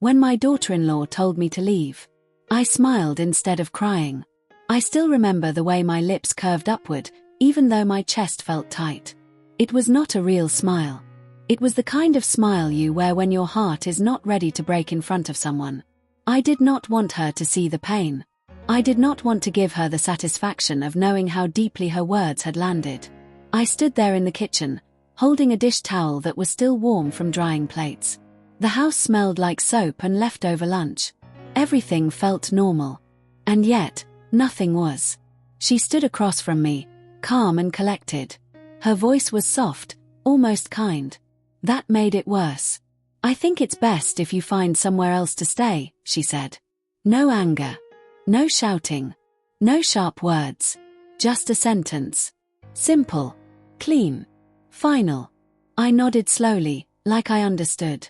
When my daughter-in-law told me to leave, I smiled instead of crying. I still remember the way my lips curved upward, even though my chest felt tight. It was not a real smile. It was the kind of smile you wear when your heart is not ready to break in front of someone. I did not want her to see the pain. I did not want to give her the satisfaction of knowing how deeply her words had landed. I stood there in the kitchen, holding a dish towel that was still warm from drying plates. The house smelled like soap and leftover lunch. Everything felt normal. And yet, nothing was. She stood across from me, calm and collected. Her voice was soft, almost kind. That made it worse. "I think it's best if you find somewhere else to stay," she said. No anger. No shouting. No sharp words. Just a sentence. Simple. Clean. Final. I nodded slowly, like I understood.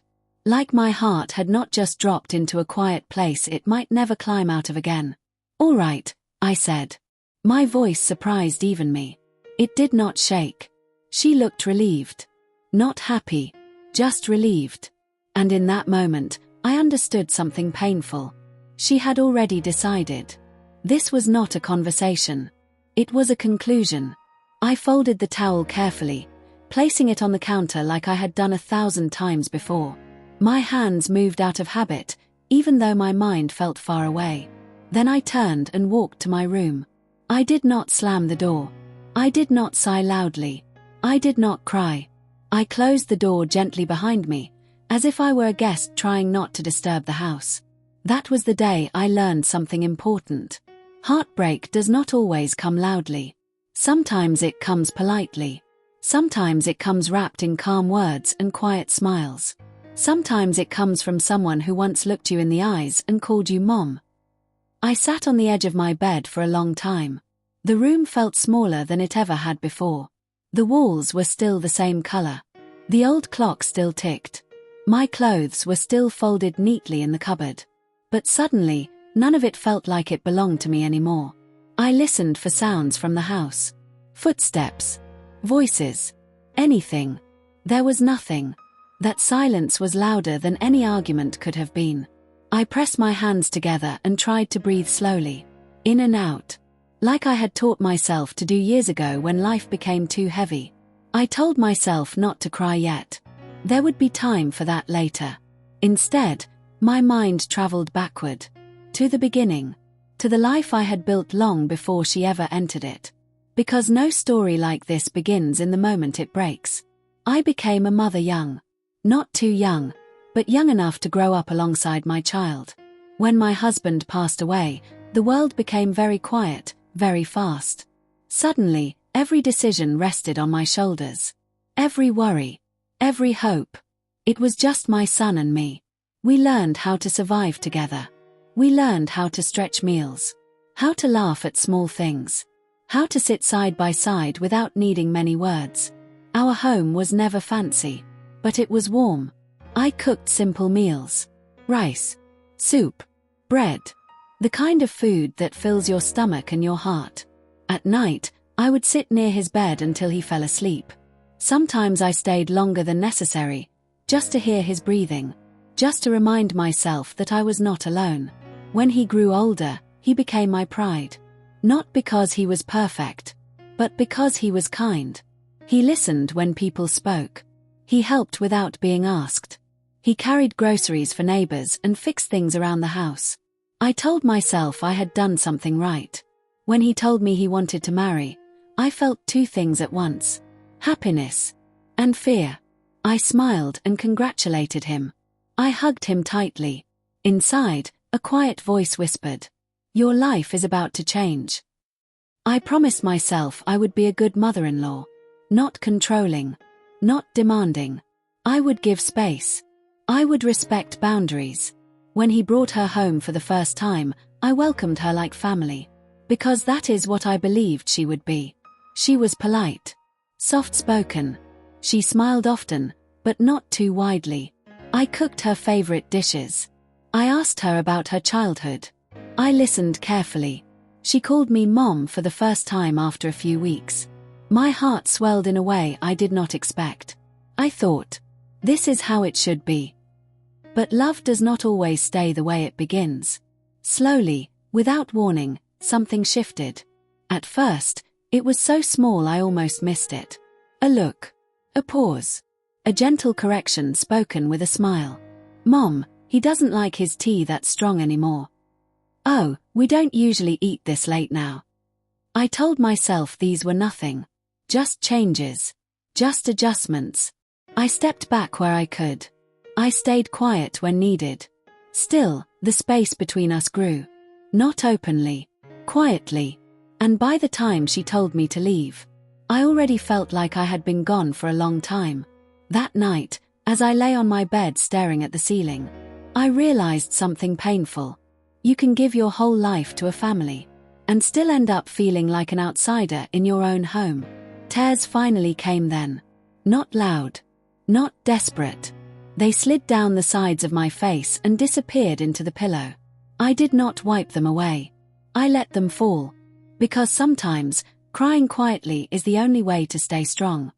Like my heart had not just dropped into a quiet place it might never climb out of again. "All right," I said. My voice surprised even me. It did not shake. She looked relieved. Not happy. Just relieved. And in that moment, I understood something painful. She had already decided. This was not a conversation. It was a conclusion. I folded the towel carefully, placing it on the counter like I had done 1,000 times before. My hands moved out of habit, even though my mind felt far away. Then I turned and walked to my room. I did not slam the door. I did not sigh loudly. I did not cry. I closed the door gently behind me, as if I were a guest trying not to disturb the house. That was the day I learned something important. Heartbreak does not always come loudly. Sometimes it comes politely. Sometimes it comes wrapped in calm words and quiet smiles. Sometimes it comes from someone who once looked you in the eyes and called you Mom. I sat on the edge of my bed for a long time. The room felt smaller than it ever had before. The walls were still the same color. The old clock still ticked. My clothes were still folded neatly in the cupboard. But suddenly, none of it felt like it belonged to me anymore. I listened for sounds from the house. Footsteps. Voices. Anything. There was nothing. That silence was louder than any argument could have been. I pressed my hands together and tried to breathe slowly. In and out. Like I had taught myself to do years ago when life became too heavy. I told myself not to cry yet. There would be time for that later. Instead, my mind traveled backward. To the beginning. To the life I had built long before she ever entered it. Because no story like this begins in the moment it breaks. I became a mother young. Not too young, but young enough to grow up alongside my child. When my husband passed away, the world became very quiet, very fast. Suddenly, every decision rested on my shoulders. Every worry. Every hope. It was just my son and me. We learned how to survive together. We learned how to stretch meals. How to laugh at small things. How to sit side by side without needing many words. Our home was never fancy, but it was warm. I cooked simple meals. Rice. Soup. Bread. The kind of food that fills your stomach and your heart. At night, I would sit near his bed until he fell asleep. Sometimes I stayed longer than necessary, just to hear his breathing, just to remind myself that I was not alone. When he grew older, he became my pride. Not because he was perfect, but because he was kind. He listened when people spoke. He helped without being asked. He carried groceries for neighbors and fixed things around the house. I told myself I had done something right. When he told me he wanted to marry, I felt two things at once: happiness and fear. I smiled and congratulated him. I hugged him tightly. Inside, a quiet voice whispered, "Your life is about to change." I promised myself I would be a good mother-in-law. Not controlling. Not demanding. I would give space. I would respect boundaries. When he brought her home for the first time, I welcomed her like family. Because that is what I believed she would be. She was polite. Soft-spoken. She smiled often, but not too widely. I cooked her favorite dishes. I asked her about her childhood. I listened carefully. She called me Mom for the first time after a few weeks. My heart swelled in a way I did not expect. I thought, this is how it should be. But love does not always stay the way it begins. Slowly, without warning, something shifted. At first, it was so small I almost missed it. A look. A pause. A gentle correction spoken with a smile. "Mom, he doesn't like his tea that strong anymore." "Oh, we don't usually eat this late now." I told myself these were nothing. Just changes. Just adjustments. I stepped back where I could. I stayed quiet when needed. Still, the space between us grew. Not openly. Quietly. And by the time she told me to leave, I already felt like I had been gone for a long time. That night, as I lay on my bed staring at the ceiling, I realized something painful. You can give your whole life to a family, and still end up feeling like an outsider in your own home. Tears finally came then. Not loud. Not desperate. They slid down the sides of my face and disappeared into the pillow. I did not wipe them away. I let them fall. Because sometimes, crying quietly is the only way to stay strong.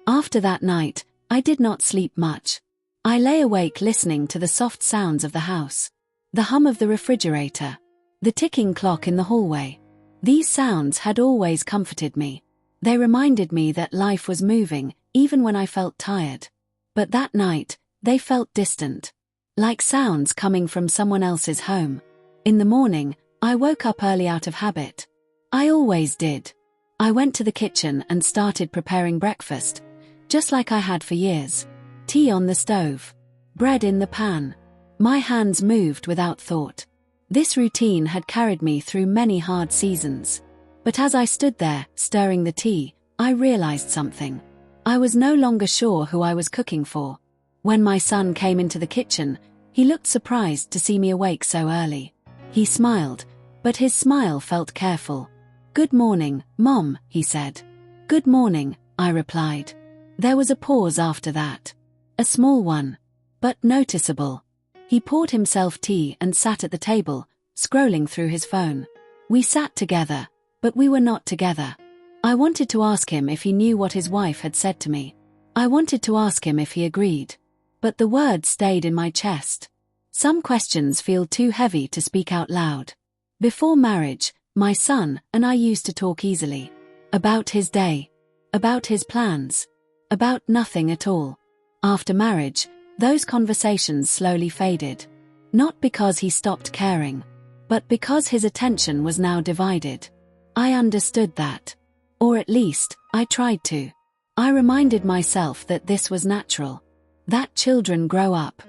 After that night, I did not sleep much. I lay awake listening to the soft sounds of the house. The hum of the refrigerator. The ticking clock in the hallway. These sounds had always comforted me. They reminded me that life was moving, even when I felt tired. But that night, they felt distant. Like sounds coming from someone else's home. In the morning, I woke up early out of habit. I always did. I went to the kitchen and started preparing breakfast, just like I had for years. Tea on the stove. Bread in the pan. My hands moved without thought. This routine had carried me through many hard seasons. But as I stood there, stirring the tea, I realized something. I was no longer sure who I was cooking for. When my son came into the kitchen, he looked surprised to see me awake so early. He smiled, but his smile felt careful. "Good morning, Mom," he said. "Good morning," I replied. There was a pause after that. A small one. But noticeable. He poured himself tea and sat at the table, scrolling through his phone. We sat together, but we were not together. I wanted to ask him if he knew what his wife had said to me. I wanted to ask him if he agreed. But the words stayed in my chest. Some questions feel too heavy to speak out loud. Before marriage, my son and I used to talk easily. About his day. About his plans. About nothing at all. After marriage, those conversations slowly faded. Not because he stopped caring, but because his attention was now divided. I understood that. Or at least, I tried to. I reminded myself that this was natural. That children grow up.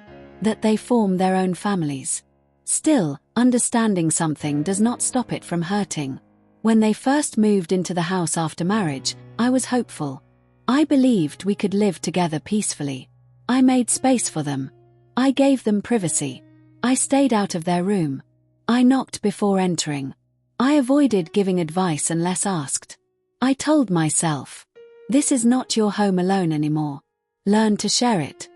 That they form their own families. Still, understanding something does not stop it from hurting. When they first moved into the house after marriage, I was hopeful. I believed we could live together peacefully. I made space for them. I gave them privacy. I stayed out of their room. I knocked before entering. I avoided giving advice unless asked. I told myself, this is not your home alone anymore. Learn to share it.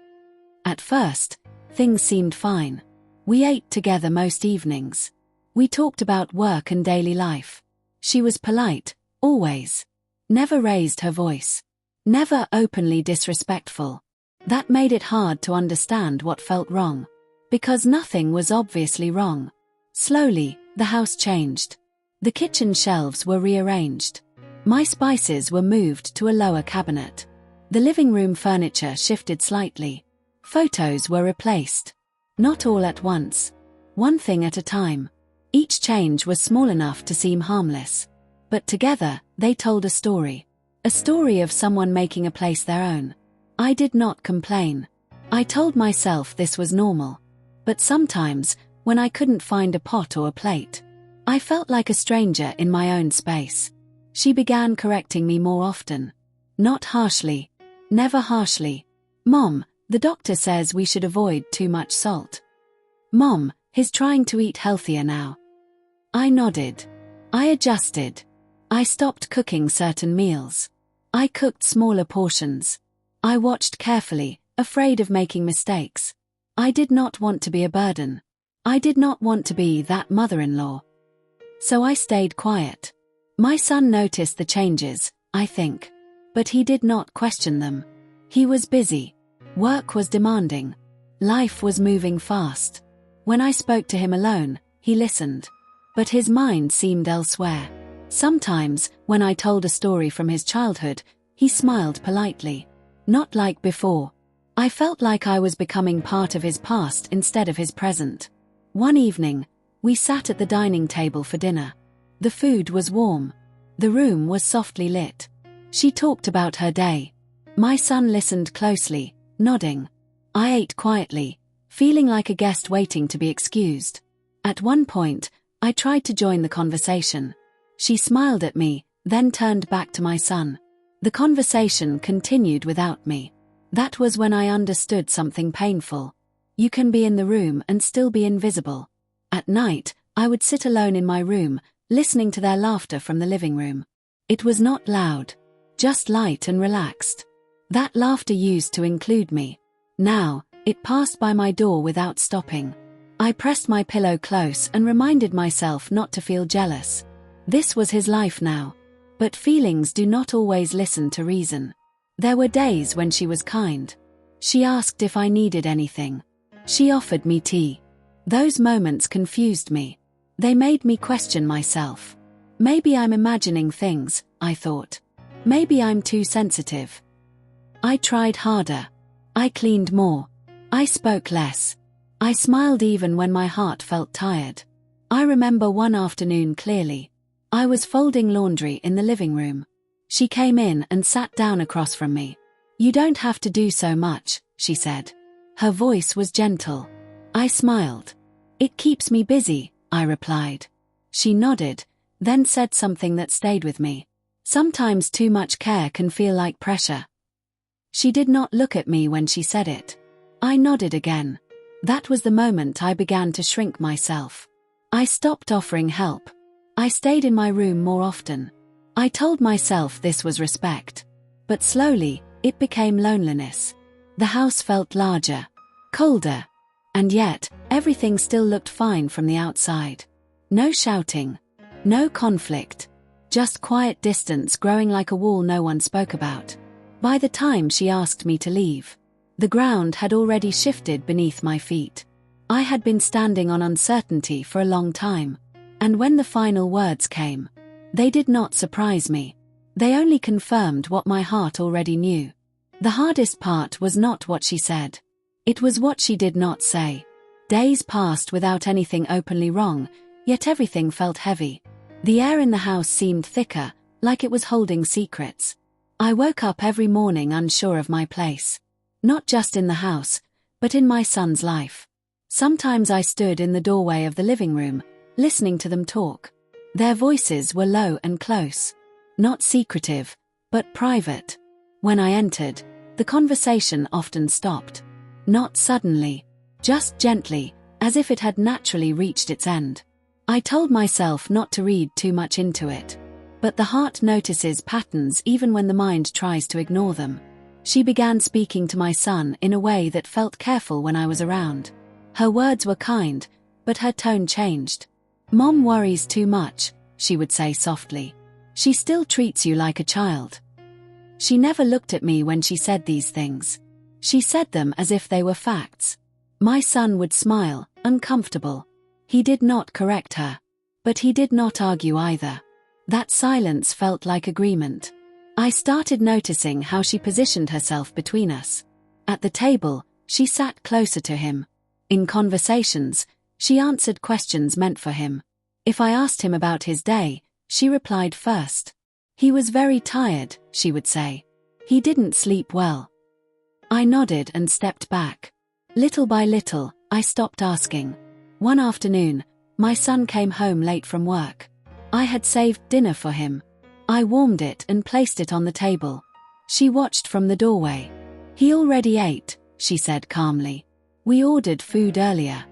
At first, things seemed fine. We ate together most evenings. We talked about work and daily life. She was polite, always. Never raised her voice. Never openly disrespectful. That made it hard to understand what felt wrong. Because nothing was obviously wrong. Slowly, the house changed. The kitchen shelves were rearranged. My spices were moved to a lower cabinet. The living room furniture shifted slightly. Photos were replaced. Not all at once. One thing at a time. Each change was small enough to seem harmless. But together, they told a story. A story of someone making a place their own. I did not complain. I told myself this was normal. But sometimes, when I couldn't find a pot or a plate, I felt like a stranger in my own space. She began correcting me more often. Not harshly. Never harshly. "Mom, the doctor says we should avoid too much salt." "Mom, he's trying to eat healthier now." I nodded. I adjusted. I stopped cooking certain meals. I cooked smaller portions. I watched carefully, afraid of making mistakes. I did not want to be a burden. I did not want to be that mother-in-law. So I stayed quiet. My son noticed the changes, I think. But he did not question them. He was busy. Work was demanding. Life was moving fast. When I spoke to him alone, he listened. But his mind seemed elsewhere. Sometimes, when I told a story from his childhood, he smiled politely. Not like before. I felt like I was becoming part of his past instead of his present. One evening, we sat at the dining table for dinner. The food was warm. The room was softly lit. She talked about her day. My son listened closely, nodding. I ate quietly, feeling like a guest waiting to be excused. At one point, I tried to join the conversation. She smiled at me, then turned back to my son. The conversation continued without me. That was when I understood something painful. You can be in the room and still be invisible. At night, I would sit alone in my room, listening to their laughter from the living room. It was not loud, just light and relaxed. That laughter used to include me. Now, it passed by my door without stopping. I pressed my pillow close and reminded myself not to feel jealous. This was his life now. But feelings do not always listen to reason. There were days when she was kind. She asked if I needed anything. She offered me tea. Those moments confused me. They made me question myself. Maybe I'm imagining things, I thought. Maybe I'm too sensitive. I tried harder. I cleaned more. I spoke less. I smiled even when my heart felt tired. I remember one afternoon clearly. I was folding laundry in the living room. She came in and sat down across from me. "You don't have to do so much," she said. Her voice was gentle. I smiled. "It keeps me busy," I replied. She nodded, then said something that stayed with me. "Sometimes too much care can feel like pressure." She did not look at me when she said it. I nodded again. That was the moment I began to shrink myself. I stopped offering help. I stayed in my room more often. I told myself this was respect. But slowly, it became loneliness. The house felt larger, colder. And yet, everything still looked fine from the outside. No shouting. No conflict. Just quiet distance growing like a wall no one spoke about. By the time she asked me to leave, the ground had already shifted beneath my feet. I had been standing on uncertainty for a long time. And when the final words came, they did not surprise me. They only confirmed what my heart already knew. The hardest part was not what she said. It was what she did not say. Days passed without anything openly wrong, yet everything felt heavy. The air in the house seemed thicker, like it was holding secrets. I woke up every morning unsure of my place. Not just in the house, but in my son's life. Sometimes I stood in the doorway of the living room, listening to them talk. Their voices were low and close. Not secretive, but private. When I entered, the conversation often stopped. Not suddenly, just gently, as if it had naturally reached its end. I told myself not to read too much into it. But the heart notices patterns even when the mind tries to ignore them. She began speaking to my son in a way that felt careful when I was around. Her words were kind, but her tone changed. "Mom worries too much," she would say softly. "She still treats you like a child." She never looked at me when she said these things. She said them as if they were facts. My son would smile, uncomfortable. He did not correct her. But he did not argue either. That silence felt like agreement. I started noticing how she positioned herself between us. At the table, she sat closer to him. In conversations, she answered questions meant for him. If I asked him about his day, she replied first. "He was very tired," she would say. "He didn't sleep well." I nodded and stepped back. Little by little, I stopped asking. One afternoon, my son came home late from work. I had saved dinner for him. I warmed it and placed it on the table. She watched from the doorway. "He already ate," she said calmly. "We ordered food earlier."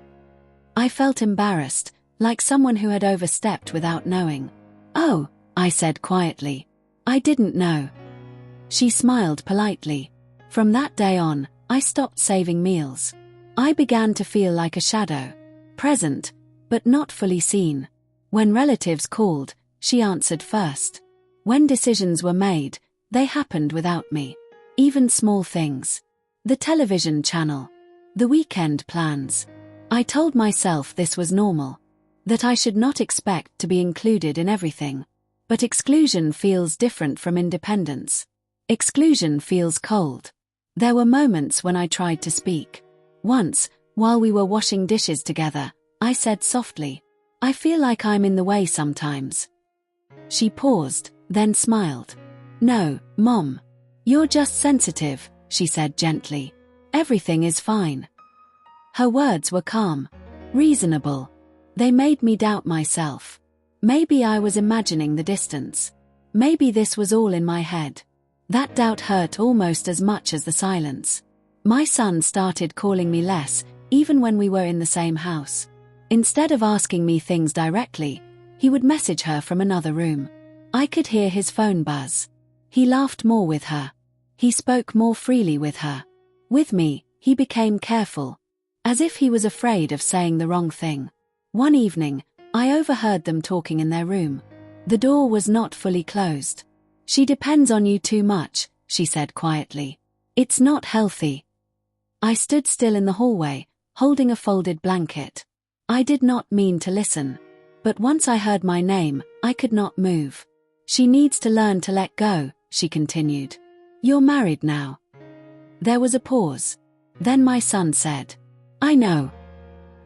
I felt embarrassed, like someone who had overstepped without knowing. "Oh," I said quietly. "I didn't know." She smiled politely. From that day on, I stopped saving meals. I began to feel like a shadow. Present, but not fully seen. When relatives called, she answered first. When decisions were made, they happened without me. Even small things. The television channel. The weekend plans. I told myself this was normal, that I should not expect to be included in everything. But exclusion feels different from independence. Exclusion feels cold. There were moments when I tried to speak. Once, while we were washing dishes together, I said softly, "I feel like I'm in the way sometimes." She paused, then smiled. "No, Mom. You're just sensitive," she said gently. "Everything is fine." Her words were calm, reasonable. They made me doubt myself. Maybe I was imagining the distance. Maybe this was all in my head. That doubt hurt almost as much as the silence. My son started calling me less, even when we were in the same house. Instead of asking me things directly, he would message her from another room. I could hear his phone buzz. He laughed more with her. He spoke more freely with her. With me, he became careful, as if he was afraid of saying the wrong thing. One evening, I overheard them talking in their room. The door was not fully closed. "She depends on you too much," she said quietly. "It's not healthy." I stood still in the hallway, holding a folded blanket. I did not mean to listen. But once I heard my name, I could not move. "She needs to learn to let go," she continued. "You're married now." There was a pause. Then my son said, "I know."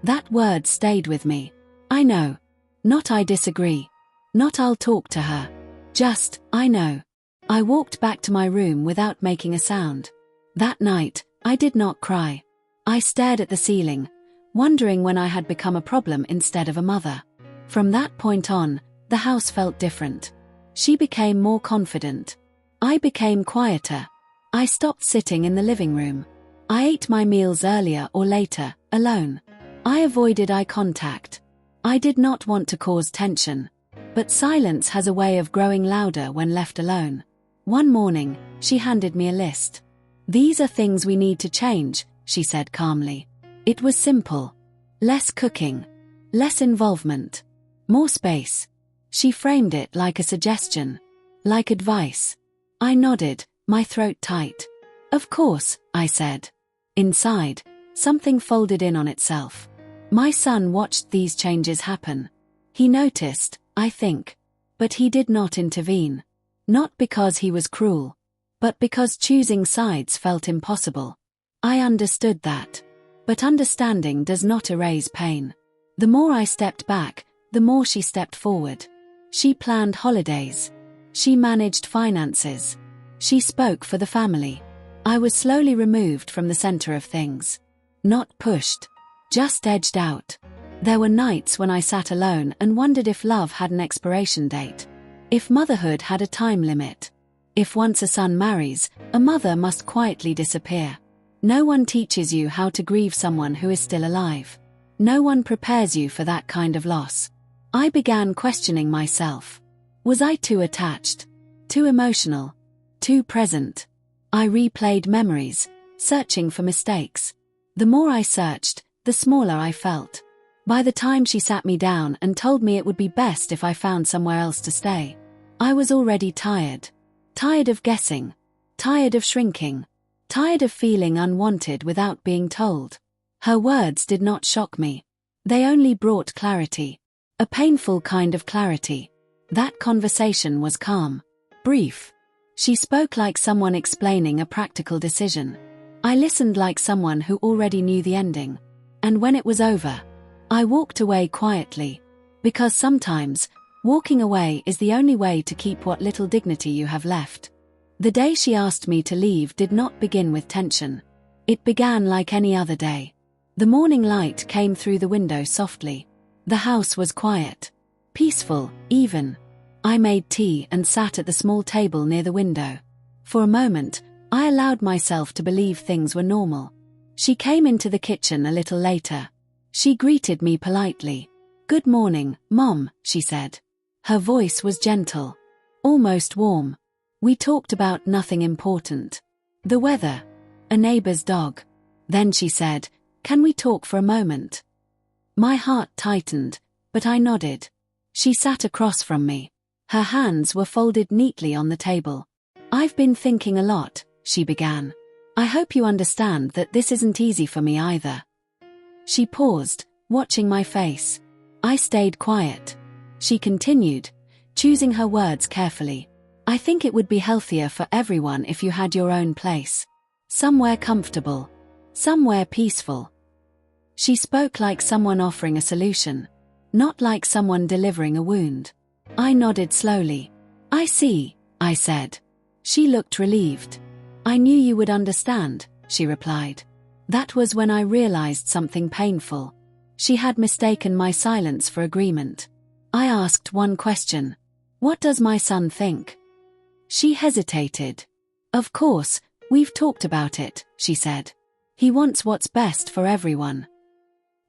That word stayed with me. I know. Not "I disagree." Not "I'll talk to her." Just, "I know." I walked back to my room without making a sound. That night, I did not cry. I stared at the ceiling, wondering when I had become a problem instead of a mother. From that point on, the house felt different. She became more confident. I became quieter. I stopped sitting in the living room. I ate my meals earlier or later, alone. I avoided eye contact. I did not want to cause tension. But silence has a way of growing louder when left alone. One morning, she handed me a list. "These are things we need to change," she said calmly. It was simple. Less cooking. Less involvement. More space. She framed it like a suggestion. Like advice. I nodded, my throat tight. "Of course," I said. Inside, something folded in on itself. My son watched these changes happen. He noticed, I think. But he did not intervene. Not because he was cruel, but because choosing sides felt impossible. I understood that. But understanding does not erase pain. The more I stepped back, the more she stepped forward. She planned holidays. She managed finances. She spoke for the family. I was slowly removed from the center of things. Not pushed. Just edged out. There were nights when I sat alone and wondered if love had an expiration date. If motherhood had a time limit. If once a son marries, a mother must quietly disappear. No one teaches you how to grieve someone who is still alive. No one prepares you for that kind of loss. I began questioning myself. Was I too attached? Too emotional? Too present? I replayed memories, searching for mistakes. The more I searched, the smaller I felt. By the time she sat me down and told me it would be best if I found somewhere else to stay, I was already tired. Tired of guessing. Tired of shrinking. Tired of feeling unwanted without being told. Her words did not shock me. They only brought clarity. A painful kind of clarity. That conversation was calm. Brief. She spoke like someone explaining a practical decision. I listened like someone who already knew the ending. And when it was over, I walked away quietly. Because sometimes, walking away is the only way to keep what little dignity you have left. The day she asked me to leave did not begin with tension. It began like any other day. The morning light came through the window softly. The house was quiet. Peaceful, even. I made tea and sat at the small table near the window. For a moment, I allowed myself to believe things were normal. She came into the kitchen a little later. She greeted me politely. "Good morning, Mom," she said. Her voice was gentle. Almost warm. We talked about nothing important. The weather. A neighbor's dog. Then she said, "Can we talk for a moment?" My heart tightened, but I nodded. She sat across from me. Her hands were folded neatly on the table. "I've been thinking a lot," she began. I hope you understand that this isn't easy for me either. She paused, watching my face. I stayed quiet. She continued, choosing her words carefully. I think it would be healthier for everyone if you had your own place. Somewhere comfortable. Somewhere peaceful. She spoke like someone offering a solution, not like someone delivering a wound. I nodded slowly. I see, I said. She looked relieved. I knew you would understand, she replied. That was when I realized something painful. She had mistaken my silence for agreement. I asked one question. What does my son think? She hesitated. Of course, we've talked about it, she said. He wants what's best for everyone.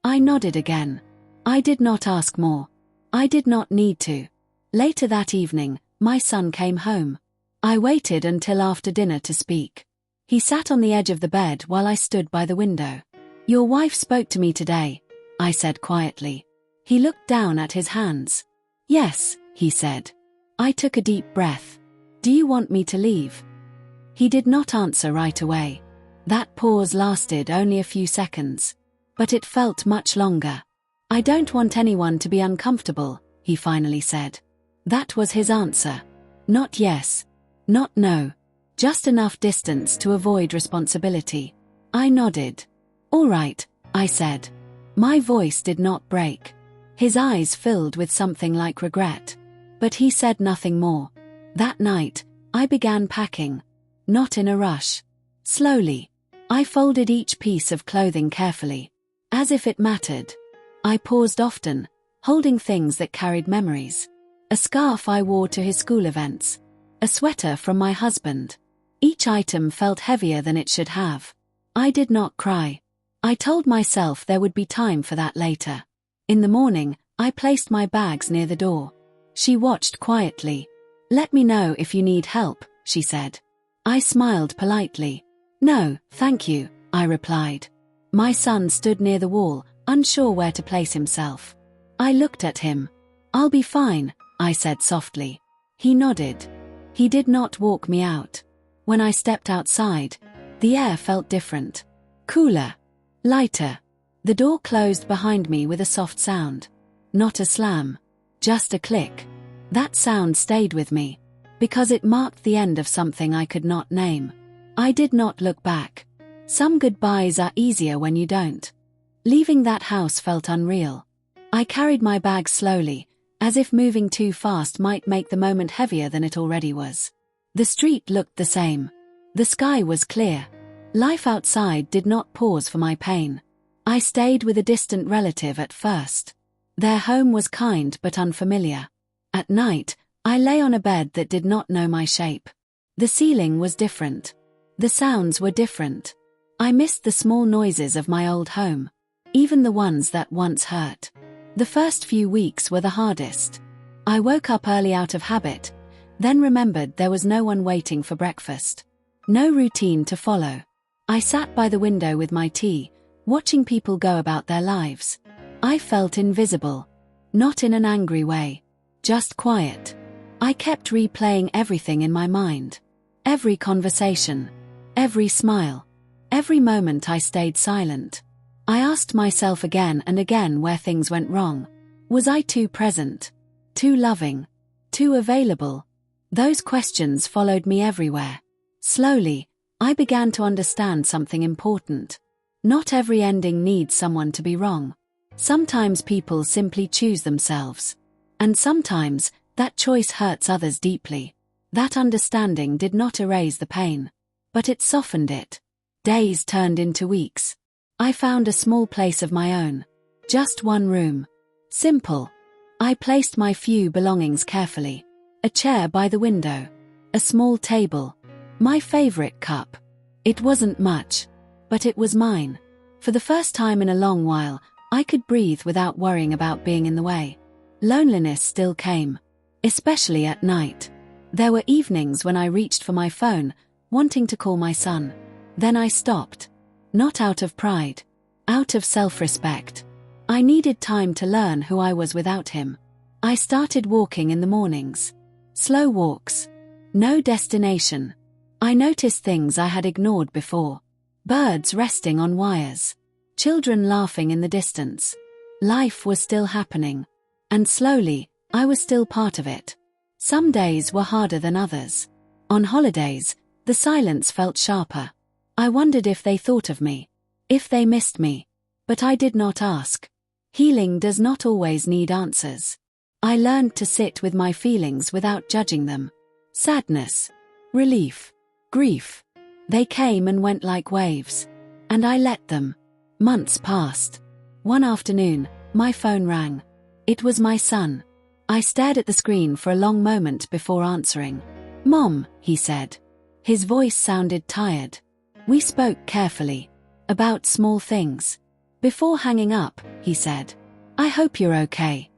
I nodded again. I did not ask more. I did not need to. Later that evening, my son came home. I waited until after dinner to speak. He sat on the edge of the bed while I stood by the window. Your wife spoke to me today, I said quietly. He looked down at his hands. Yes, he said. I took a deep breath. Do you want me to leave? He did not answer right away. That pause lasted only a few seconds. But it felt much longer. I don't want anyone to be uncomfortable, he finally said. That was his answer. Not yes. Not no. Just enough distance to avoid responsibility. I nodded. All right, I said. My voice did not break. His eyes filled with something like regret. But he said nothing more. That night, I began packing. Not in a rush. Slowly. I folded each piece of clothing carefully. As if it mattered. I paused often, holding things that carried memories. A scarf I wore to his school events. A sweater from my husband. Each item felt heavier than it should have. I did not cry. I told myself there would be time for that later. In the morning, I placed my bags near the door. She watched quietly. Let me know if you need help, she said. I smiled politely. No, thank you, I replied. My son stood near the wall, unsure where to place himself. I looked at him. I'll be fine, I said softly. He nodded. He did not walk me out. When I stepped outside, the air felt different. Cooler. Lighter. The door closed behind me with a soft sound. Not a slam. Just a click. That sound stayed with me. Because it marked the end of something I could not name. I did not look back. Some goodbyes are easier when you don't. Leaving that house felt unreal. I carried my bag slowly, as if moving too fast might make the moment heavier than it already was. The street looked the same. The sky was clear. Life outside did not pause for my pain. I stayed with a distant relative at first. Their home was kind but unfamiliar. At night, I lay on a bed that did not know my shape. The ceiling was different. The sounds were different. I missed the small noises of my old home. Even the ones that once hurt. The first few weeks were the hardest. I woke up early out of habit, then remembered there was no one waiting for breakfast. No routine to follow. I sat by the window with my tea, watching people go about their lives. I felt invisible. Not in an angry way. Just quiet. I kept replaying everything in my mind. Every conversation. Every smile. Every moment I stayed silent. I asked myself again and again where things went wrong. Was I too present? Too loving? Too available? Those questions followed me everywhere. Slowly, I began to understand something important. Not every ending needs someone to be wrong. Sometimes people simply choose themselves. And sometimes, that choice hurts others deeply. That understanding did not erase the pain. But it softened it. Days turned into weeks. I found a small place of my own. Just one room. Simple. I placed my few belongings carefully. A chair by the window. A small table. My favorite cup. It wasn't much. But it was mine. For the first time in a long while, I could breathe without worrying about being in the way. Loneliness still came. Especially at night. There were evenings when I reached for my phone, wanting to call my son. Then I stopped. Not out of pride. Out of self-respect. I needed time to learn who I was without him. I started walking in the mornings. Slow walks. No destination. I noticed things I had ignored before. Birds resting on wires. Children laughing in the distance. Life was still happening. And slowly, I was still part of it. Some days were harder than others. On holidays, the silence felt sharper. I wondered if they thought of me. If they missed me. But I did not ask. Healing does not always need answers. I learned to sit with my feelings without judging them. Sadness. Relief. Grief. They came and went like waves. And I let them. Months passed. One afternoon, my phone rang. It was my son. I stared at the screen for a long moment before answering. "Mom," he said. His voice sounded tired. We spoke carefully. About small things. Before hanging up, he said, "I hope you're okay."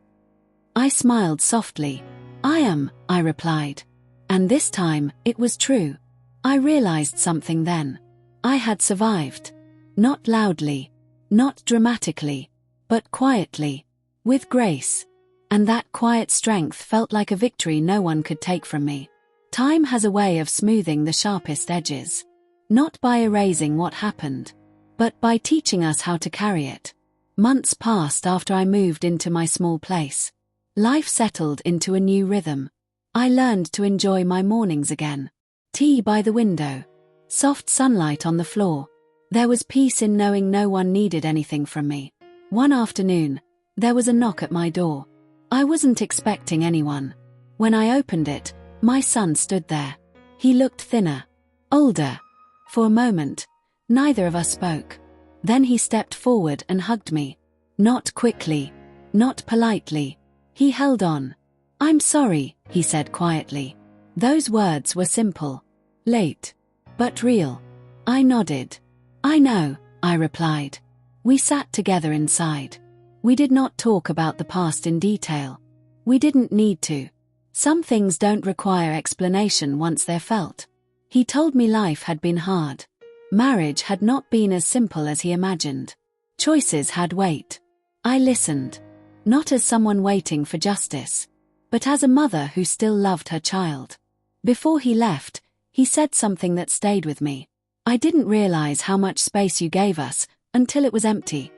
I smiled softly. "I am," I replied. And this time, it was true. I realized something then. I had survived. Not loudly. Not dramatically. But quietly. With grace. And that quiet strength felt like a victory no one could take from me. Time has a way of smoothing the sharpest edges. Not by erasing what happened, but by teaching us how to carry it. Months passed after I moved into my small place. Life settled into a new rhythm. I learned to enjoy my mornings again. Tea by the window. Soft sunlight on the floor. There was peace in knowing no one needed anything from me. One afternoon, there was a knock at my door. I wasn't expecting anyone. When I opened it, my son stood there. He looked thinner. Older. For a moment, neither of us spoke. Then he stepped forward and hugged me. Not quickly. Not politely. He held on. "I'm sorry," he said quietly. Those words were simple. Late. But real. I nodded. "I know," I replied. We sat together inside. We did not talk about the past in detail. We didn't need to. Some things don't require explanation once they're felt. He told me life had been hard. Marriage had not been as simple as he imagined. Choices had weight. I listened. Not as someone waiting for justice, but as a mother who still loved her child. Before he left, he said something that stayed with me. "I didn't realize how much space you gave us until it was empty."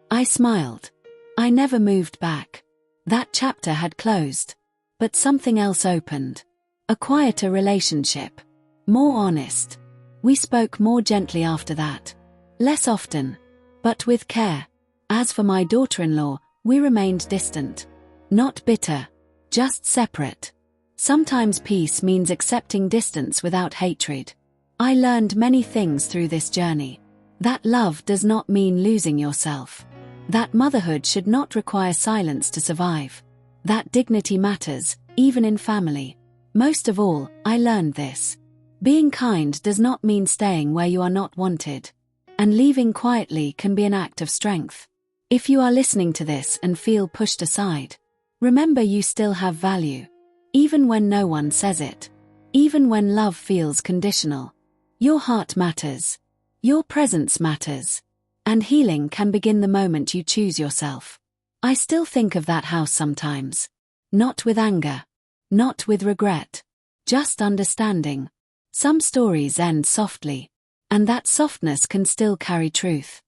I smiled. I never moved back. That chapter had closed. But something else opened. A quieter relationship. More honest. We spoke more gently after that. Less often. But with care. As for my daughter-in-law, we remained distant. Not bitter. Just separate. Sometimes peace means accepting distance without hatred. I learned many things through this journey. That love does not mean losing yourself. That motherhood should not require silence to survive. That dignity matters, even in family. Most of all, I learned this. Being kind does not mean staying where you are not wanted. And leaving quietly can be an act of strength. If you are listening to this and feel pushed aside, remember you still have value. Even when no one says it. Even when love feels conditional. Your heart matters. Your presence matters. And healing can begin the moment you choose yourself. I still think of that house sometimes. Not with anger. Not with regret. Just understanding. Some stories end softly. And that softness can still carry truth.